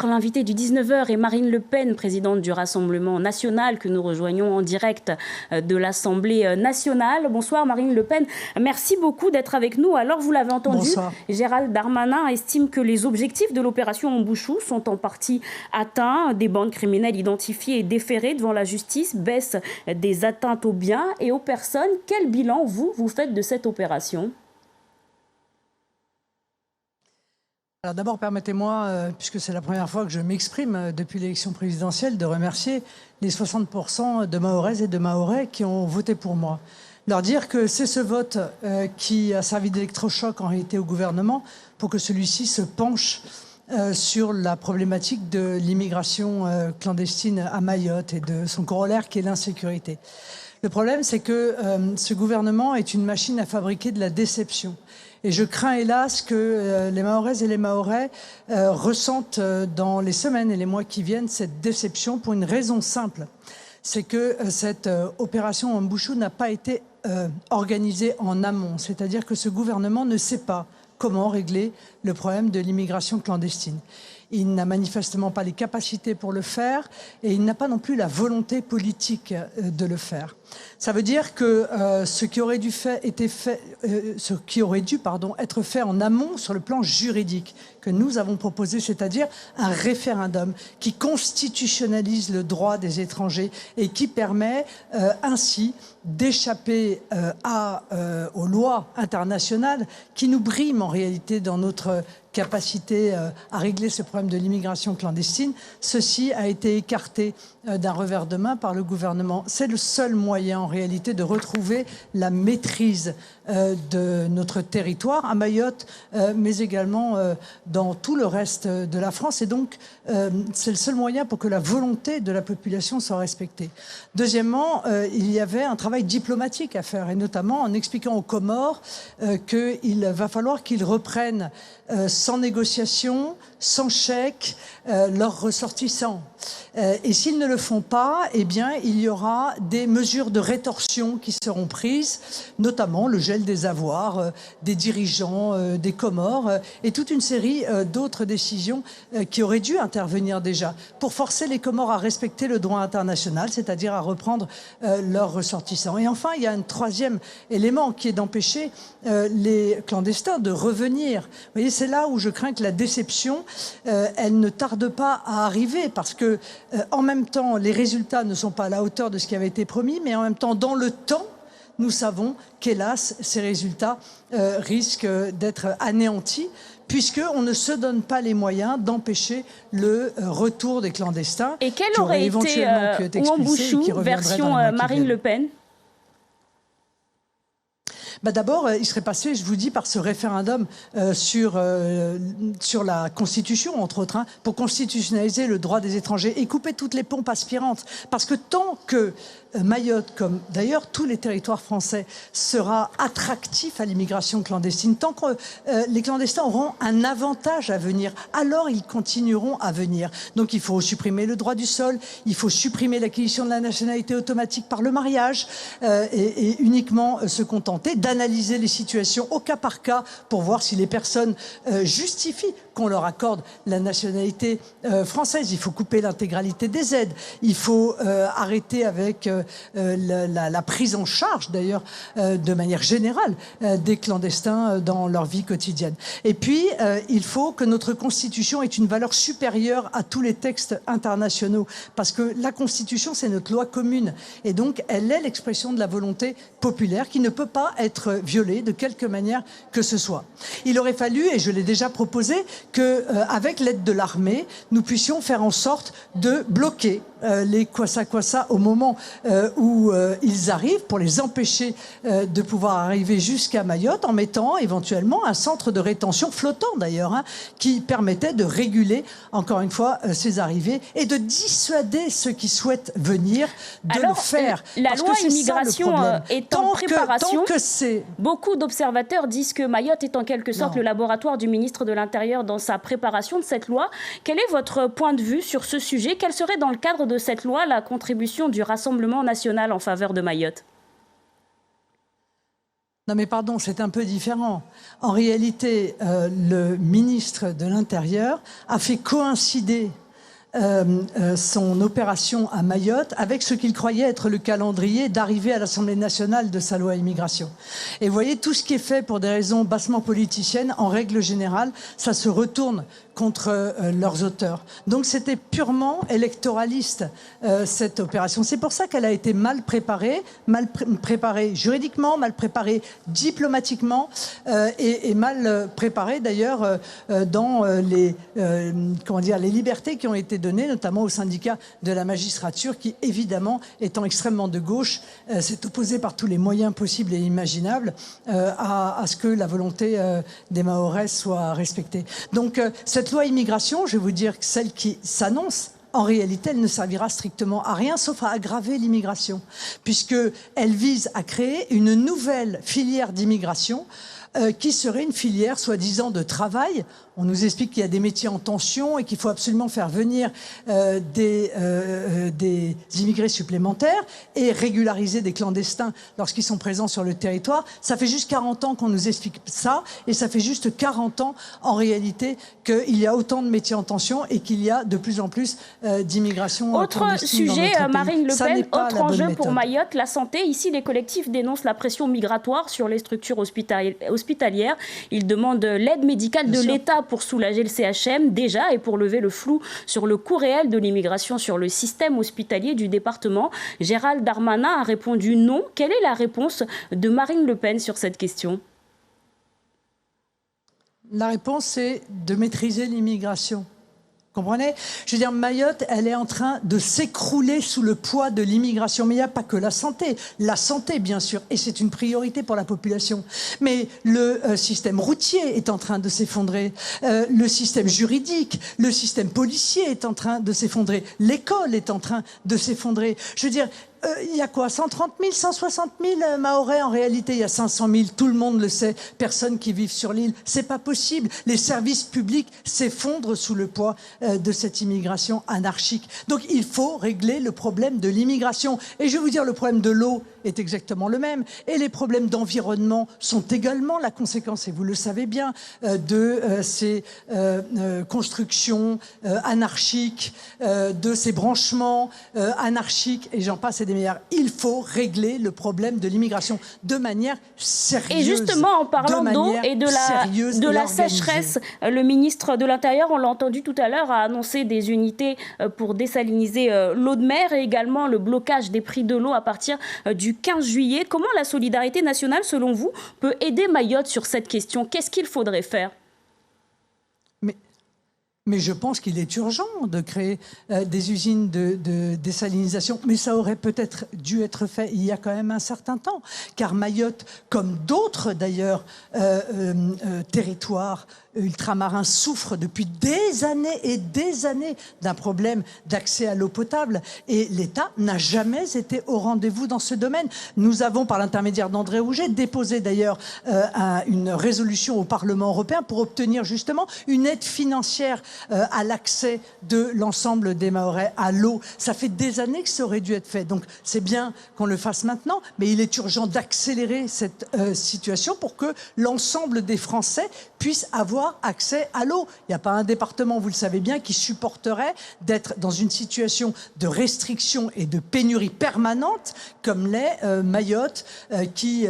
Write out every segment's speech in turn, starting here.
L'invité du 19h est Marine Le Pen, présidente du Rassemblement national, que nous rejoignons en direct de l'Assemblée nationale. Bonsoir Marine Le Pen, merci beaucoup d'être avec nous. Alors vous l'avez entendu, bonsoir. Gérald Darmanin estime que les objectifs de l'opération Embouchou sont en partie atteints. Des bandes criminelles identifiées et déférées devant la justice, baisse des atteintes aux biens et aux personnes. Quel bilan vous faites de cette opération ? Alors d'abord, permettez-moi, puisque c'est la première fois que je m'exprime depuis l'élection présidentielle, de remercier les 60% de Mahoraises et de Mahorais qui ont voté pour moi. Leur dire que c'est ce vote qui a servi d'électrochoc en réalité au gouvernement pour que celui-ci se penche sur la problématique de l'immigration clandestine à Mayotte et de son corollaire qui est l'insécurité. Le problème, c'est que ce gouvernement est une machine à fabriquer de la déception. Et je crains hélas que les Mahoraises et les Mahorais ressentent dans les semaines et les mois qui viennent cette déception pour une raison simple. C'est que cette opération Embouchou n'a pas été organisée en amont. C'est-à-dire que ce gouvernement ne sait pas comment régler le problème de l'immigration clandestine. Il n'a manifestement pas les capacités pour le faire et il n'a pas non plus la volonté politique de le faire. Ça veut dire que ce qui aurait dû être fait en amont sur le plan juridique que nous avons proposé, c'est-à-dire un référendum qui constitutionnalise le droit des étrangers et qui permet ainsi d'échapper aux lois internationales qui nous briment en réalité dans notre capacité à régler ce problème de l'immigration clandestine. Ceci a été écarté d'un revers de main par le gouvernement. C'est le seul moyen en réalité de retrouver la maîtrise de notre territoire à Mayotte, mais également dans tout le reste de la France. Et donc, c'est le seul moyen pour que la volonté de la population soit respectée. Deuxièmement, il y avait un travail diplomatique à faire, et notamment en expliquant aux Comores qu'il va falloir qu'ils reprennent sans négociation, sans chèque, leurs ressortissants. Et s'ils ne le font pas, eh bien, il y aura des mesures de rétorsion qui seront prises, notamment le gel des avoirs des dirigeants des Comores et toute une série d'autres décisions qui auraient dû intervenir déjà pour forcer les Comores à respecter le droit international, c'est-à-dire à reprendre leurs ressortissants. Et enfin, il y a un troisième élément qui est d'empêcher les clandestins de revenir. Vous voyez, c'est là où je crains que la déception, elle ne tarde pas à arriver parce que en même temps, les résultats ne sont pas à la hauteur de ce qui avait été promis, mais en même temps, dans le temps, nous savons qu'hélas, ces résultats risquent d'être anéantis puisqu'on ne se donne pas les moyens d'empêcher le retour des clandestins. Et quel aurait été Embouchou version Marine Le Pen ? D'abord, il serait passé, je vous dis, par ce référendum sur la Constitution, entre autres, pour constitutionnaliser le droit des étrangers et couper toutes les pompes aspirantes. Parce que tant que Mayotte, comme d'ailleurs tous les territoires français, sera attractif à l'immigration clandestine, tant que les clandestins auront un avantage à venir, alors ils continueront à venir. Donc il faut supprimer le droit du sol, il faut supprimer l'acquisition de la nationalité automatique par le mariage et uniquement se contenter d'analyser les situations au cas par cas pour voir si les personnes justifient qu'on leur accorde la nationalité française. Il faut couper l'intégralité des aides. Il faut arrêter avec la prise en charge, d'ailleurs, de manière générale, des clandestins dans leur vie quotidienne. Et puis, il faut que notre Constitution ait une valeur supérieure à tous les textes internationaux. Parce que la Constitution, c'est notre loi commune. Et donc, elle est l'expression de la volonté populaire qui ne peut pas être violée de quelque manière que ce soit. Il aurait fallu, et je l'ai déjà proposé, qu'avec l'aide de l'armée, nous puissions faire en sorte de bloquer les kwassa-kwassa au moment où ils arrivent, pour les empêcher de pouvoir arriver jusqu'à Mayotte, en mettant éventuellement un centre de rétention flottant d'ailleurs, qui permettait de réguler, encore une fois, ces arrivées et de dissuader ceux qui souhaitent venir de le faire. La loi immigration est en préparation. Beaucoup d'observateurs disent que Mayotte est en quelque sorte le laboratoire du ministre de l'Intérieur dans sa préparation de cette loi. Quel est votre point de vue sur ce sujet ? Quelle serait dans le cadre de cette loi la contribution du Rassemblement national en faveur de Mayotte ? Non mais pardon, c'est un peu différent. En réalité, le ministre de l'Intérieur a fait coïncider son opération à Mayotte avec ce qu'il croyait être le calendrier d'arrivée à l'Assemblée nationale de sa loi immigration. Et vous voyez, tout ce qui est fait pour des raisons bassement politiciennes, en règle générale, ça se retourne contre leurs auteurs. Donc c'était purement électoraliste, cette opération. C'est pour ça qu'elle a été mal préparée juridiquement, mal préparée diplomatiquement et mal préparée d'ailleurs dans les libertés qui ont été données, notamment au syndicat de la magistrature qui, évidemment, étant extrêmement de gauche, s'est opposé par tous les moyens possibles et imaginables à ce que la volonté des Mahorais soit respectée. Donc cette loi immigration, je vais vous dire que celle qui s'annonce, en réalité, elle ne servira strictement à rien, sauf à aggraver l'immigration, puisqu'elle vise à créer une nouvelle filière d'immigration qui serait une filière soi-disant de travail. On nous explique qu'il y a des métiers en tension et qu'il faut absolument faire venir des immigrés supplémentaires et régulariser des clandestins lorsqu'ils sont présents sur le territoire. Ça fait juste 40 ans qu'on nous explique ça et ça fait juste 40 ans en réalité qu'il y a autant de métiers en tension et qu'il y a de plus en plus d'immigration Autre sujet, Marine Le Pen, autre enjeu pour Mayotte, la santé. Ici, les collectifs dénoncent la pression migratoire sur les structures hospitalières. Ils demandent l'aide médicale de l'État pour soulager le CHM déjà et pour lever le flou sur le coût réel de l'immigration sur le système hospitalier du département. Gérald Darmanin a répondu non. Quelle est la réponse de Marine Le Pen sur cette question? La réponse, c'est de maîtriser l'immigration. Comprenez? Je veux dire, Mayotte, elle est en train de s'écrouler sous le poids de l'immigration. Mais il n'y a pas que la santé. La santé, bien sûr, et c'est une priorité pour la population. Mais le système routier est en train de s'effondrer. Le système juridique, le système policier est en train de s'effondrer. L'école est en train de s'effondrer. Je veux dire, il y a quoi, 130 000, 160 000 Mahorais? En réalité, il y a 500 000. Tout le monde le sait. Personne qui vit sur l'île. C'est pas possible. Les services publics s'effondrent sous le poids de cette immigration anarchique. Donc, il faut régler le problème de l'immigration. Et je vais vous dire, le problème de l'eau est exactement le même. Et les problèmes d'environnement sont également la conséquence, et vous le savez bien, de ces constructions anarchiques, de ces branchements anarchiques, et j'en passe et des meilleurs. Il faut régler le problème de l'immigration de manière sérieuse. Et justement, en parlant d'eau et de la sécheresse, le ministre de l'Intérieur, on l'a entendu tout à l'heure, a annoncé des unités pour désaliniser l'eau de mer et également le blocage des prix de l'eau à partir du 15 juillet. Comment la solidarité nationale, selon vous, peut aider Mayotte sur cette question? Qu'est-ce qu'il faudrait faire? Mais je pense qu'il est urgent de créer des usines de désalinisation. Mais ça aurait peut-être dû être fait il y a quand même un certain temps. Car Mayotte, comme d'autres d'ailleurs territoires ultramarins, souffre depuis des années et des années d'un problème d'accès à l'eau potable. Et l'État n'a jamais été au rendez-vous dans ce domaine. Nous avons, par l'intermédiaire d'André Rouget, déposé d'ailleurs une résolution au Parlement européen pour obtenir justement une aide financière à l'accès de l'ensemble des Mahorais à l'eau. Ça fait des années que ça aurait dû être fait. Donc c'est bien qu'on le fasse maintenant, mais il est urgent d'accélérer cette situation pour que l'ensemble des Français puissent avoir accès à l'eau. Il n'y a pas un département, vous le savez bien, qui supporterait d'être dans une situation de restriction et de pénurie permanente comme l'est Mayotte, qui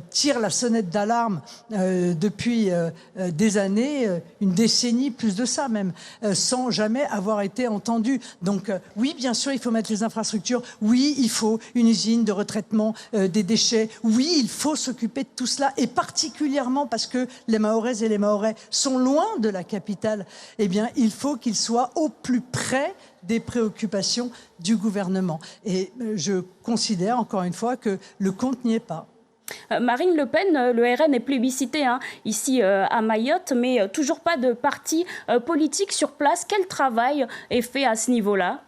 tire la sonnette d'alarme depuis des années, une décennie, plus de ça même, sans jamais avoir été entendu. Donc oui, bien sûr, il faut mettre les infrastructures. Oui, il faut une usine de retraitement des déchets. Oui, il faut s'occuper de tout cela, et particulièrement parce que les Mahoraises et les Mahorais sont loin de la capitale, eh bien, il faut qu'ils soient au plus près des préoccupations du gouvernement. Et je considère, encore une fois, que le compte n'y est pas. Marine Le Pen, le RN est plébiscité ici à Mayotte, mais toujours pas de parti politique sur place. Quel travail est fait à ce niveau-là ?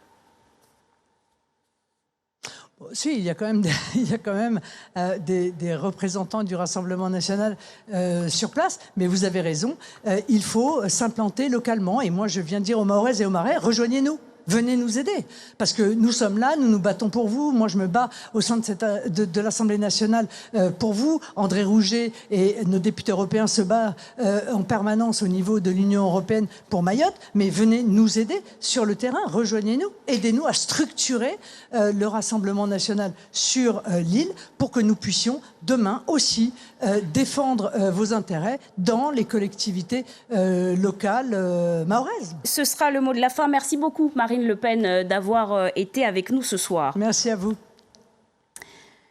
Si, il y a quand même, des représentants du Rassemblement national sur place, mais vous avez raison, il faut s'implanter localement. Et moi, je viens dire aux Mahoraises et aux Mahorais, rejoignez-nous. venez nous aider. Parce que nous sommes là, nous nous battons pour vous. Moi, je me bats au sein de l'Assemblée nationale pour vous. André Rouget et nos députés européens se battent en permanence au niveau de l'Union européenne pour Mayotte. Mais venez nous aider sur le terrain, rejoignez-nous, aidez-nous à structurer le Rassemblement national sur l'île pour que nous puissions demain aussi défendre vos intérêts dans les collectivités locales mahoraises. Ce sera le mot de la fin. Merci beaucoup, Marine Le Pen, d'avoir été avec nous ce soir. Merci à vous.